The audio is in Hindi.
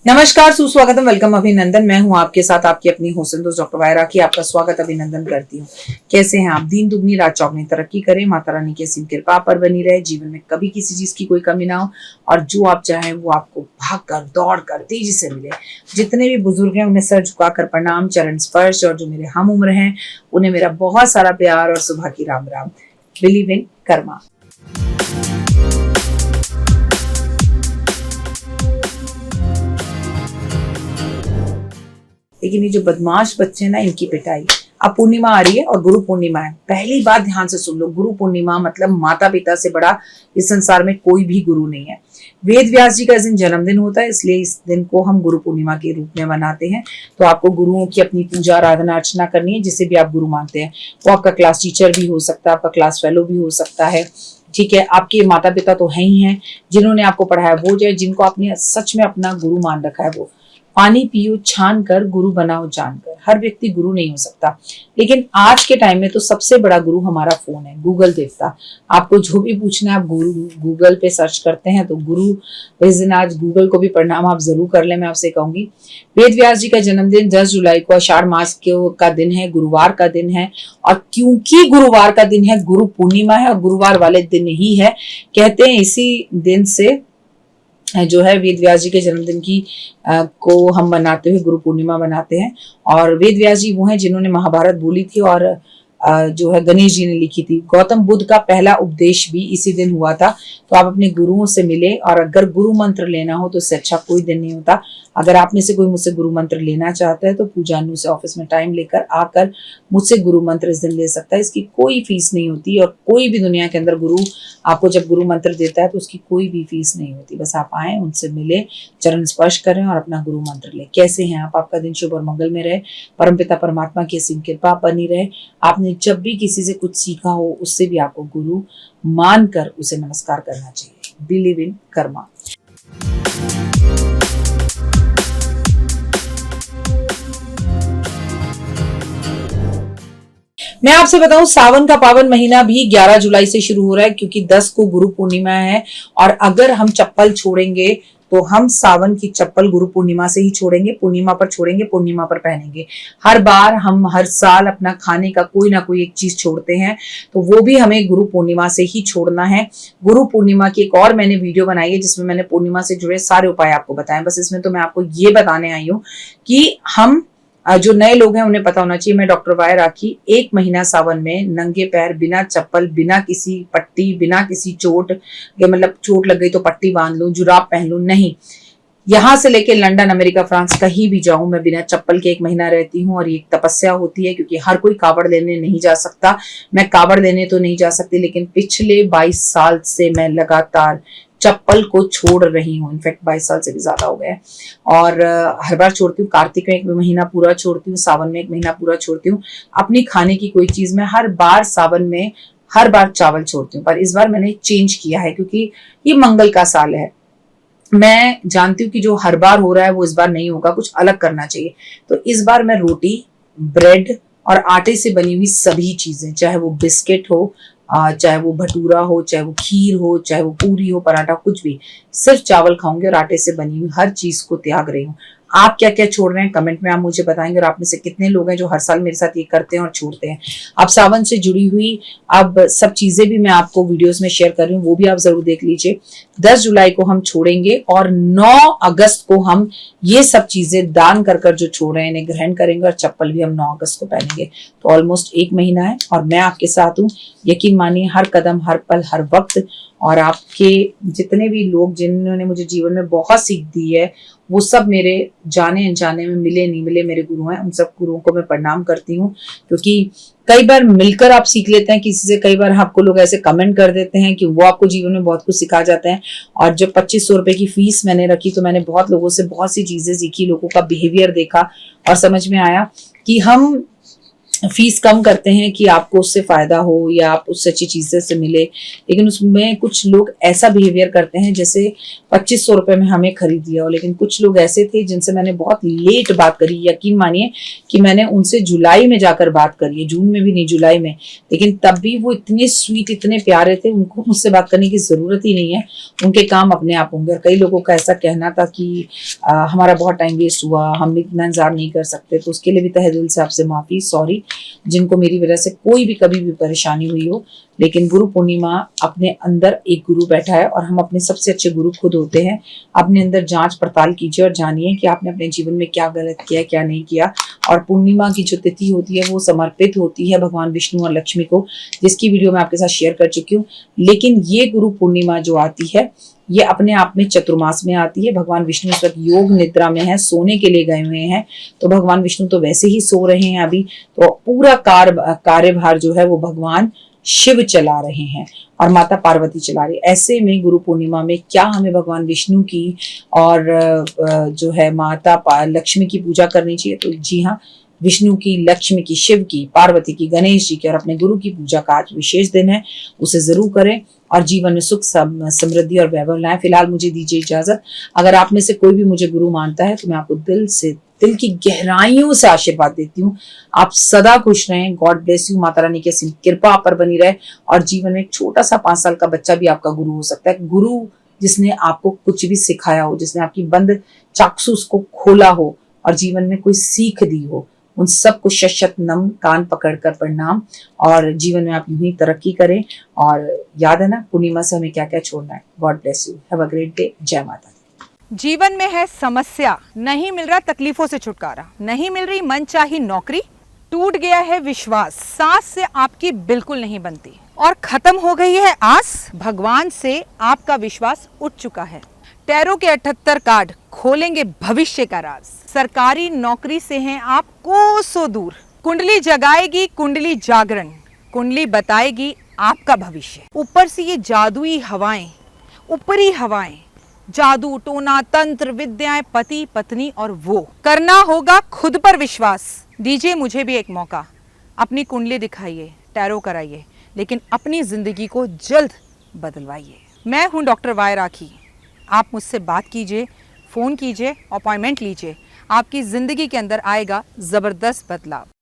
नमस्कार, सुस्वागतम, वेलकम, अभिनंदन। मैं हूं आपके साथ आपकी अपनी होस्ट दोस्त डॉक्टर वायरा की। आपका स्वागत अभिनंदन करती हूं। कैसे हैं आप? दिन दुगनी रात चौगनी तरक्की करें, माता रानी की असीम कृपा पर बनी रहे, जीवन में कभी किसी चीज की कोई कमी ना हो और जो आप चाहें वो आपको भाग कर दौड़ कर तेजी से मिले। जितने भी बुजुर्ग हैं उन्हें सर झुकाकर प्रणाम, चरण स्पर्श, और जो मेरे हम उम्र हैं उन्हें मेरा बहुत सारा प्यार और सुबह की Ram Ram. Believe in karma. लेकिन ये जो बदमाश बच्चे ना, इनकी पिटाई। अब पूर्णिमा आ रही है और गुरु पूर्णिमा है। पहली बात ध्यान से सुन लो, गुरु पूर्णिमा मतलब माता पिता से बड़ा इस संसार में कोई भी गुरु नहीं है। वेद व्यास जी का इस दिन जन्मदिन होता है, इसलिए इस दिन को हम गुरु पूर्णिमा के रूप में मनाते हैं। तो आपको गुरुओं की अपनी पूजा आराधना अर्चना करनी है, जिसे भी आप गुरु मानते हैं। वो आपका क्लास टीचर भी हो सकता है, आपका क्लास फेलो भी हो सकता है, ठीक है। आपके माता पिता तो है ही हैं, जिन्होंने आपको पढ़ाया वो जाए, जिनको आपने सच में अपना गुरु मान रखा है वो। पानी पियो छान कर, गुरु बनाओ जानकर। हर व्यक्ति गुरु नहीं हो सकता, लेकिन आज के टाइम में तो सबसे बड़ा गुरु हमारा फोन है, गूगल देवता। आपको जो भी पूछना है आप गूगल पे सर्च करते हैं तो गुरु। इस दिन आज गूगल को भी प्रणाम आप जरूर कर लें, मैं आपसे कहूंगी। वेद व्यास जी का जन्मदिन 10 जुलाई को आषाढ़ मास का दिन है, गुरुवार का दिन है। और क्योंकि गुरुवार का दिन है, गुरु पूर्णिमा है और गुरुवार वाले दिन ही है, कहते हैं इसी दिन से जो है वेद व्यास जी के जन्मदिन की को हम मनाते हुए गुरु पूर्णिमा मनाते हैं। और वेद व्यास जी वो हैं जिन्होंने महाभारत बोली थी और जो है गणेश जी ने लिखी थी। गौतम बुद्ध का पहला उपदेश भी इसी दिन हुआ था। तो आप अपने गुरुओं से मिले, और अगर गुरु मंत्र लेना हो तो इससे अच्छा कोई दिन नहीं होता। अगर आप में से कोई मुझसे गुरु मंत्र लेना चाहता है तो पूजा अनु से ऑफिस में टाइम लेकर आकर मुझसे गुरु मंत्र इस दिन ले सकता है। इसकी कोई फीस नहीं होती, और कोई भी दुनिया के अंदर गुरु आपको जब गुरु मंत्र देता है तो उसकी कोई भी फीस नहीं होती। बस आप आए, उनसे मिले, चरण स्पर्श करें और अपना गुरु मंत्र लें। कैसे हैं आप? आपका दिन शुभ और मंगल में रहे, परमपिता परमात्मा की असीम कृपा बनी रहे। आपने जब भी किसी से कुछ सीखा हो, उससे भी आपको गुरु मानकर उसे नमस्कार करना चाहिए। Believe in Karma. मैं आपसे बताऊं, सावन का पावन महीना भी 11 जुलाई से शुरू हो रहा है, क्योंकि 10 को गुरु पूर्णिमा है। और अगर हम चप्पल छोड़ेंगे तो हम सावन की चप्पल गुरु पूर्णिमा से ही छोड़ेंगे, पूर्णिमा पर छोड़ेंगे, पूर्णिमा पर पहनेंगे। हर बार हम हर साल अपना खाने का कोई ना कोई एक चीज छोड़ते हैं, तो वो भी हमें गुरु पूर्णिमा से ही छोड़ना है। गुरु पूर्णिमा की एक और मैंने वीडियो बनाई है जिसमें मैंने पूर्णिमा से जुड़े सारे उपाय आपको बताए। बस इसमें तो मैं आपको ये बताने आई हूँ कि हम जो नए लोग हैं उन्हें पता होना चाहिए। मैं डॉक्टर वायरा की 1 महीना सावन में नंगे पैर, बिना चप्पल, बिना किसी पट्टी, बिना किसी चोट के, मतलब चोट लग गई तो पट्टी बांध लूं, जुराब पहन लूं, नहीं। यहाँ से लेके लंदन, अमेरिका, फ्रांस कहीं भी जाऊं, मैं बिना चप्पल के 1 महीना रहती हूँ। और ये एक तपस्या होती है, क्योंकि हर कोई कावड़ लेने नहीं जा सकता। मैं कावड़ लेने तो नहीं जा सकती, लेकिन पिछले 22 साल से मैं लगातार चप्पल को छोड़ रही हूँ। इनफैक्ट 22 साल से भी ज्यादा हो गए। और हर बार छोड़ती हूँ। कार्तिक में 1 महीना पूरा छोड़ती हूँ, सावन में 1 महीना पूरा छोड़ती हूँ। अपनी खाने की कोई चीज में हर बार सावन में हर बार चावल छोड़ती हूँ। पर इस बार मैंने चेंज किया है, क्योंकि ये मंगल का साल है। मैं जानती हूँ कि जो हर बार हो रहा है वो इस बार नहीं होगा, कुछ अलग करना चाहिए। तो इस बार मैं रोटी, ब्रेड और आटे से बनी हुई सभी चीजें, चाहे वो बिस्किट हो, चाहे वो भटूरा हो, चाहे वो खीर हो, चाहे वो पूरी हो, पराठा, कुछ भी, सिर्फ चावल खाऊंगी और आटे से बनी हुई हर चीज को त्याग रही हूँ। आप क्या क्या छोड़ रहे हैं कमेंट में आप मुझे बताएंगे। और आप में से कितने लोग हैं जो हर साल मेरे साथ ये करते हैं और छोड़ते हैं। अब सावन से जुड़ी हुई अब सब चीजें भी मैं आपको वीडियोस में शेयर कर रही हूँ, वो भी आप जरूर देख लीजिए। 10 जुलाई को हम छोड़ेंगे और 9 अगस्त को हम ये सब चीजें दान कर कर जो छोड़ रहे हैं इन्हें ग्रहण करेंगे, और चप्पल भी हम 9 अगस्त को पहनेंगे। तो ऑलमोस्ट 1 महीना है और मैं आपके साथ हूँ। यकीन मानिए, हर कदम, हर पल, हर वक्त। और आपके जितने भी लोग जिन्होंने मुझे जीवन में बहुत सीख दी है, वो सब मेरे जाने अनजाने में, मिले नहीं मिले, मेरे गुरु हैं। उन सब गुरुओं को मैं प्रणाम करती हूँ, क्योंकि कई बार मिलकर आप सीख लेते हैं किसी से। कई बार आपको लोग ऐसे कमेंट कर देते हैं कि वो आपको जीवन में बहुत कुछ सिखा जाते हैं। और जब 2500 रुपए की फीस मैंने रखी तो मैंने बहुत लोगों से बहुत सी चीजें सीखी, लोगों का बिहेवियर देखा और समझ में आया कि हम फीस कम करते हैं कि आपको उससे फायदा हो या आप उससे अच्छी चीजें से मिले, लेकिन उसमें कुछ लोग ऐसा बिहेवियर करते हैं जैसे 2500 रुपए में हमें खरीद लिया हो। लेकिन कुछ लोग ऐसे थे जिनसे मैंने बहुत लेट बात करी, यकीन मानिए कि मैंने उनसे जुलाई में जाकर बात करी है, जून में भी नहीं, जुलाई में। लेकिन तब भी वो इतने स्वीट, इतने प्यारे थे, उनको मुझसे बात करने की जरूरत ही नहीं है, उनके काम अपने आप होंगे। और कई लोगों का ऐसा कहना था कि हमारा बहुत टाइम वेस्ट हुआ, हम इतना इंतजार नहीं कर सकते, तो उसके लिए भी तहे दिल से आपसे माफी, सॉरी जिनको मेरी वजह से कोई भी कभी भी परेशानी हुई हो। लेकिन गुरु पूर्णिमा अपने अंदर एक गुरु बैठा है और हम अपने सबसे अच्छे गुरु खुद होते हैं। अपने अंदर जांच पड़ताल कीजिए और जानिए कि आपने अपने जीवन में क्या गलत किया, क्या नहीं किया। और पूर्णिमा की जो तिथि होती है वो समर्पित होती है भगवान विष्णु और लक्ष्मी को, जिसकी वीडियो मैं आपके साथ शेयर कर चुकी हूँ। लेकिन ये गुरु पूर्णिमा जो आती है ये अपने आप में चतुर्मास में आती है। भगवान विष्णु इस वक्त योग निद्रा में है, सोने के लिए गए हुए हैं, तो भगवान विष्णु तो वैसे ही सो रहे हैं अभी, तो पूरा कार्यभार जो है वो भगवान शिव चला रहे हैं और माता पार्वती चला रही है। ऐसे में गुरु पूर्णिमा में क्या हमें भगवान विष्णु की और जो है माता लक्ष्मी की पूजा करनी चाहिए? तो जी हाँ, विष्णु की, लक्ष्मी की, शिव की, पार्वती की, गणेश जी की और अपने गुरु की पूजा का आज विशेष दिन है, उसे जरूर करें और जीवन में सुख समृद्धि और वैभव लाएं। फिलहाल मुझे दीजिए इजाजत। अगर आप में से कोई भी मुझे गुरु मानता है तो मैं आपको दिल की गहराइयों से आशीर्वाद देती हूँ। आप सदा खुश रहें, God bless you, Mata Rani की असीम कृपा आप पर बनी रहे और जीवन में एक छोटा सा 5 साल का बच्चा भी आपका गुरु हो सकता है। गुरु जिसने आपको कुछ भी सिखाया हो, जिसने आपकी बंद चाक्षुष को खोला हो और जीवन में कोई सीख दी हो, उन सबको शत नम, कान पकड़कर प्रणाम और जीवन में आप यूं ही तरक्की करें। और याद है ना पूर्णिमा से हमें क्या क्या छोड़ना है। God bless you, have a great day, जय माता। जीवन में है समस्या, नहीं मिल रहा तकलीफों से छुटकारा, नहीं मिल रही मनचाही नौकरी, टूट गया है विश्वास, सांस से आपकी बिल्कुल नहीं बनती और खत्म हो गई है आस, भगवान से आपका विश्वास उठ चुका है। टैरो के 78 कार्ड खोलेंगे भविष्य का राज। सरकारी नौकरी से हैं आप कोसों दूर, कुंडली जगाएगी कुंडली जागरण, कुंडली बताएगी आपका भविष्य। ऊपर से ये जादुई हवाएं, ऊपरी हवाएं, जादू टोना तंत्र विद्याएं, पति पत्नी और वो, करना होगा खुद पर विश्वास। दीजिए मुझे भी एक मौका, अपनी कुंडली दिखाइए, टैरो कराइए, लेकिन अपनी जिंदगी को जल्द बदलवाइए। मैं हूं डॉक्टर वाई राखी, आप मुझसे बात कीजिए, फ़ोन कीजिए, अपॉइंटमेंट लीजिए, आपकी ज़िंदगी के अंदर आएगा ज़बरदस्त बदलाव।